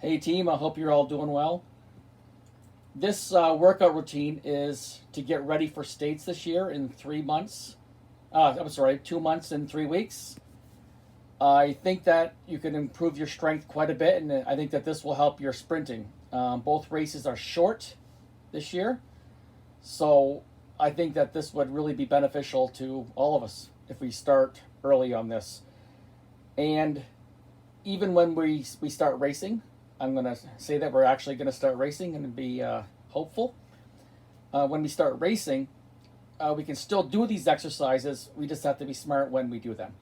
Hey team, I hope you're all doing well. This workout routine is to get ready for states this year in 3 months. I'm sorry, 2 months and 3 weeks. I think that you can improve your strength quite a bit, and I think that this will help your sprinting. Both races are short this year, so I think that this would really be beneficial to all of us if we start early on this. And even when we start racing, I'm going to say that we're actually going to start racing and be hopeful. When we start racing, we can still do these exercises. We just have to be smart when we do them.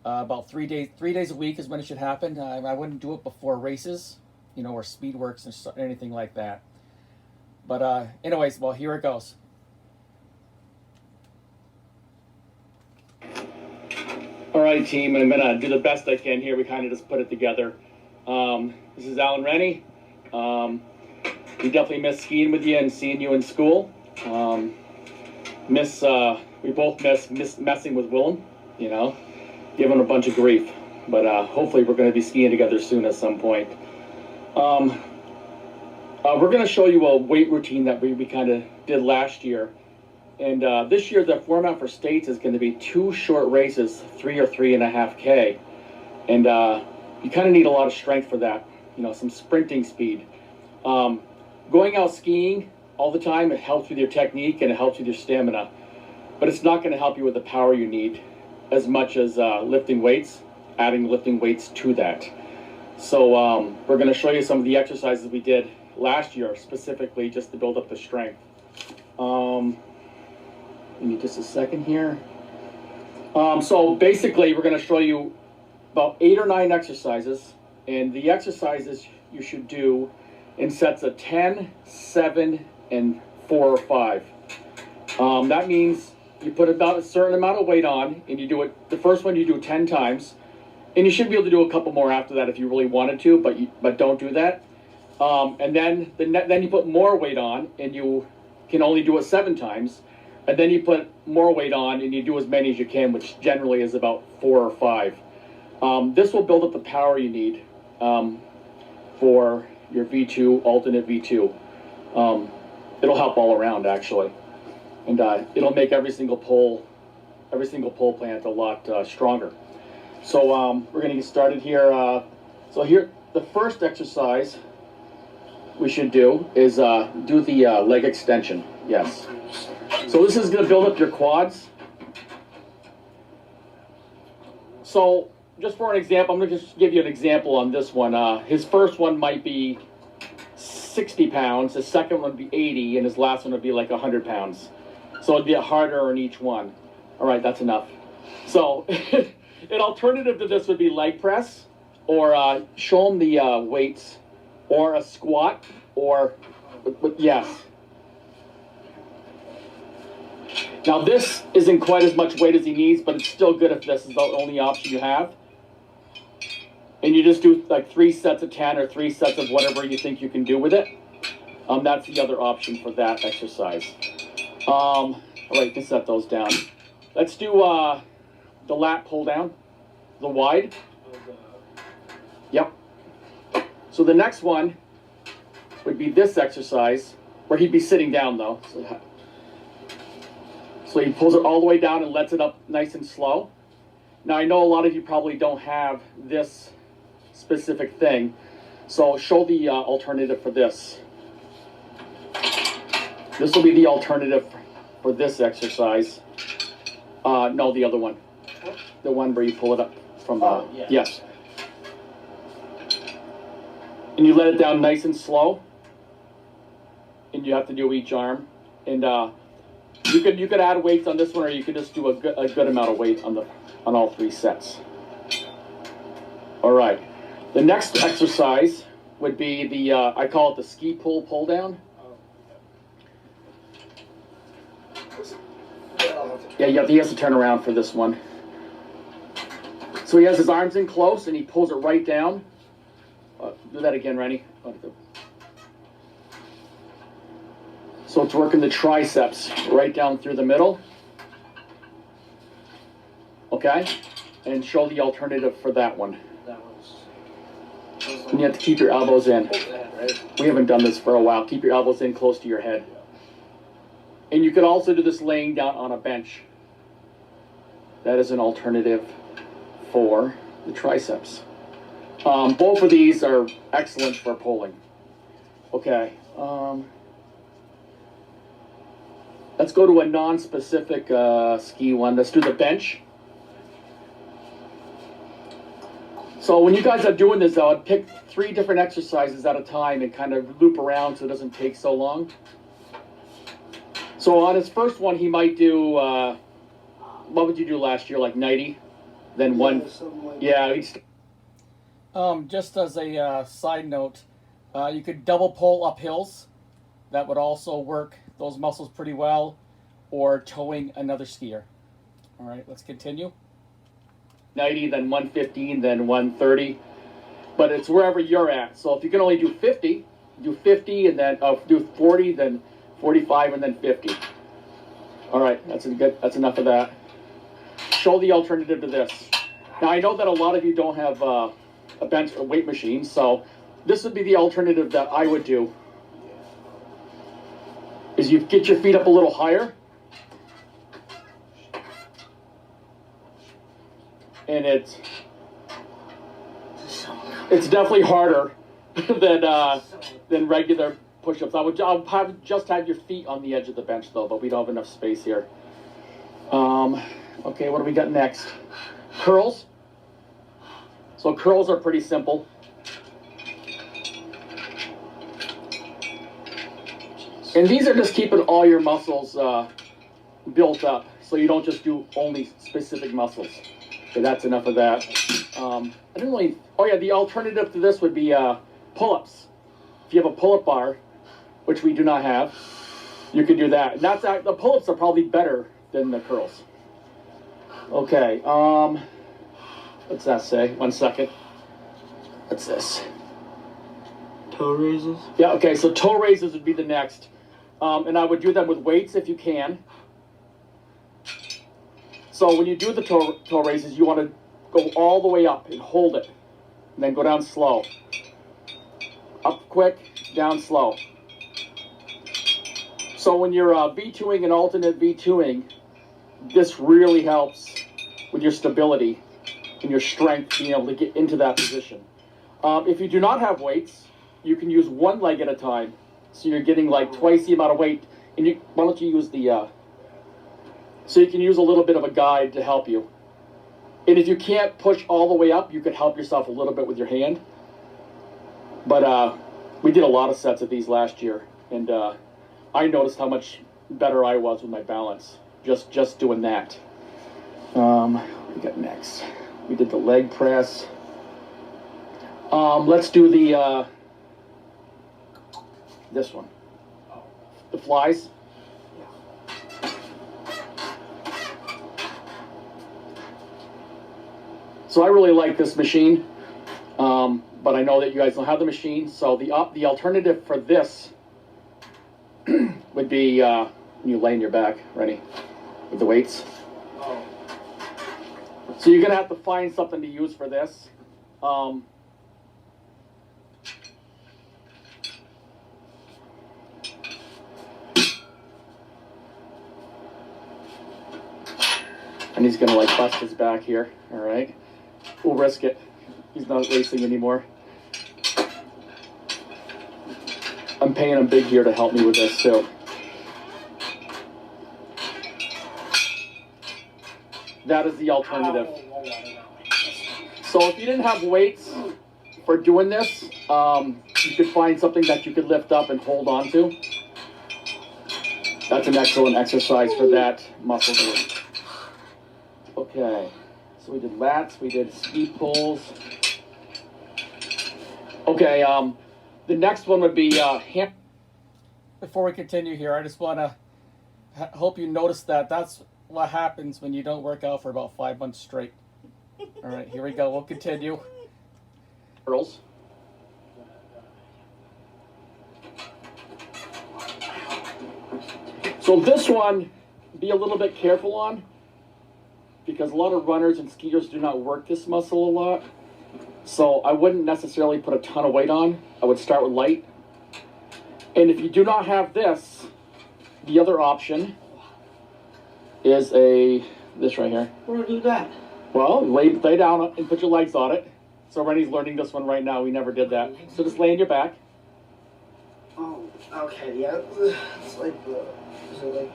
About 3 days a week is when it should happen. I wouldn't do it before races, or speed works and anything like that. But anyways, well, here it goes. All right, team, I'm going to do the best I can here. We kind of just put it together. This is Alan Rennie. We definitely miss skiing with you and seeing you in school. We both miss messing with Willem, giving a bunch of grief. But hopefully we're going to be skiing together soon at some point. We're going to show you a weight routine that we kind of did last year. And this year the format for states is going to be 2 short races, 3 or 3.5K. And you kind of need a lot of strength for that, some sprinting speed. Going out skiing all the time, it helps with your technique and it helps with your stamina. But it's not going to help you with the power you need as much as lifting weights, adding lifting weights to that. So we're going to show you some of the exercises we did last year, specifically just to build up the strength. Give me just a second here. So basically, we're going to show you about 8 or 9 exercises, and the exercises you should do in sets of 10, 7, and 4 or 5. That means you put about a certain amount of weight on, and you do it. The first one you do 10 times, and you should be able to do a couple more after that if you really wanted to, but don't do that. And then you put more weight on, and you can only do it 7 times. And then you put more weight on, and you do as many as you can, which generally is about 4 or 5. This will build up the power you need for your V2, alternate V2. It'll help all around, actually. And it'll make every single pole plant a lot stronger. So we're going to get started here. So here, the first exercise we should do is do the leg extension. Yes. So this is going to build up your quads. So just for an example, I'm going to just give you an example on this one. His first one might be 60 pounds, his second one would be 80, and his last one would be like 100 pounds. So it'd be harder on each one. All right, that's enough. So an alternative to this would be leg press, or show them the weights, or a squat, or, yes. Now this isn't quite as much weight as he needs, but it's still good if this is the only option you have. And you just do like 3 sets of 10 or 3 sets of whatever you think you can do with it. That's the other option for that exercise. All right, let's set those down. Let's do the lat pull down, the wide. Yep. So the next one would be this exercise, where he'd be sitting down though. So he pulls it all the way down and lets it up nice and slow. Now I know a lot of you probably don't have this specific thing, so show the alternative for this. This will be the alternative for this exercise. No, the other one. The one where you pull it up from the, yeah. Yes. And you let it down nice and slow. And you have to do each arm. And you could add weights on this one, or you could just do a good amount of weight on all 3 sets. All right. The next exercise would be the I call it the ski pull down. Yeah, he has to turn around for this one. So he has his arms in close and he pulls it right down. Do that again, Rennie. So it's working the triceps right down through the middle. Okay? And show the alternative for that one. That was And you have to keep your elbows in. We haven't done this for a while. Keep your elbows in close to your head. And you can also do this laying down on a bench. That is an alternative for the triceps. Both of these are excellent for pulling. Okay. Let's go to a non-specific ski one. Let's do the bench. So when you guys are doing this, I'd pick 3 different exercises at a time and kind of loop around so it doesn't take so long. So on his first one, he might do, what would you do last year, like 90? Then one, like yeah. Just as a side note, you could double pull up hills. That would also work those muscles pretty well, or towing another skier. All right, let's continue. 90, then 115, then 130. But it's wherever you're at. So if you can only do 50, do 50, and then do 40, then 45, and then 50. All right, that's enough of that. Show the alternative to this. Now I know that a lot of you don't have a bench or weight machine, so this would be the alternative that I would do. Is you get your feet up a little higher, and it's definitely harder than regular push-ups. I'll just have your feet on the edge of the bench though, but we don't have enough space here. Okay, what do we got next? Curls. So curls are pretty simple. And these are just keeping all your muscles built up, so you don't just do only specific muscles. Okay, that's enough of that. I didn't really. Oh yeah, the alternative to this would be pull-ups. If you have a pull-up bar, which we do not have, you could do that. And the pull-ups are probably better than the curls. Okay. What's that say? 1 second. What's this? Toe raises? Yeah. Okay. So toe raises would be the next. And I would do them with weights if you can. So when you do the toe raises, you want to go all the way up and hold it. And then go down slow. Up quick, down slow. So when you're V2ing and alternate V2ing, this really helps with your stability and your strength, being able to get into that position. If you do not have weights, you can use one leg at a time. So you're getting like twice the amount of weight. And why don't you use the, so you can use a little bit of a guide to help you. And if you can't push all the way up, you could help yourself a little bit with your hand. But we did a lot of sets of these last year. And I noticed how much better I was with my balance. Just doing that. What do we got next? We did the leg press. Let's do the this one. The flies. So I really like this machine, but I know that you guys don't have the machine. So the alternative for this would be when you lay on your back, ready, with the weights. So you're gonna have to find something to use for this. And he's gonna like bust his back here. All right, we'll risk it. He's not racing anymore. I'm paying him big here to help me with this too. That is the alternative. So if you didn't have weights for doing this, you could find something that you could lift up and hold on to. That's an excellent exercise for that muscle group. Okay, so we did lats, we did ski pulls. Okay, the next one would be hand. Before we continue here, I just want to hope you notice that that's what happens when you don't work out for about 5 months straight. All right, here we go. We'll continue. Curls. So this one, be a little bit careful on, because a lot of runners and skiers do not work this muscle a lot. So I wouldn't necessarily put a ton of weight on. I would start with light. And if you do not have this, the other option is this right here. Where do I do that? Well, lay down and put your legs on it. So Rennie's learning this one right now. We never did that. So just lay on your back. Oh, okay, yeah. It's like is it like?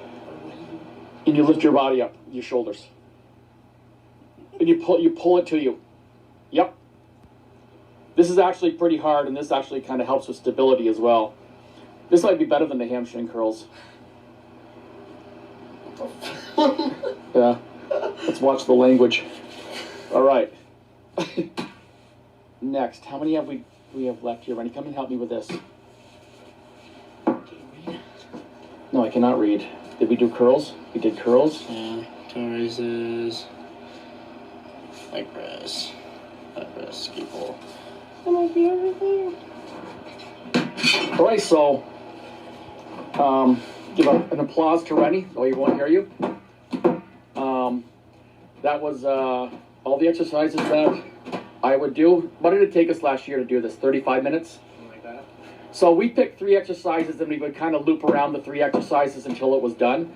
And you lift your body up, your shoulders. And you pull it to you. Yep. This is actually pretty hard, and this actually kind of helps with stability as well. This might be better than the hamstring curls. Yeah. Let's watch the language. All right. Next, how many have we have left here? Rennie, come and help me with this. No, I cannot read. Did we do curls? We did curls. Yeah, toe raises, leg press, ski pull. That might be everything. All right, so give an applause to Rennie. Oh, you won't hear you. That was all the exercises that I would do. What did it take us last year to do this? 35 minutes? Something like that. So we picked 3 exercises, and we would kind of loop around the 3 exercises until it was done.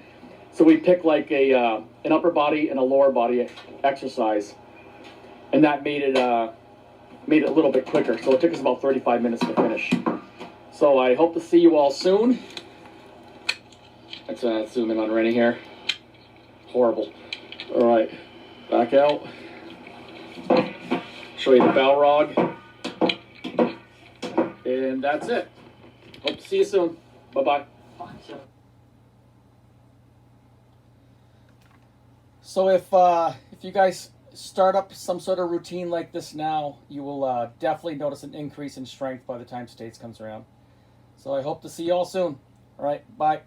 So we picked like an upper body and a lower body exercise, and that made it a little bit quicker. So it took us about 35 minutes to finish. So I hope to see you all soon. Let's zoom in on Rennie here. Horrible. All right, back out. Show you the Balrog. And that's it. Hope to see you soon. Bye-bye. So if you guys start up some sort of routine like this now, you will definitely notice an increase in strength by the time States comes around. So I hope to see you all soon. All right, bye.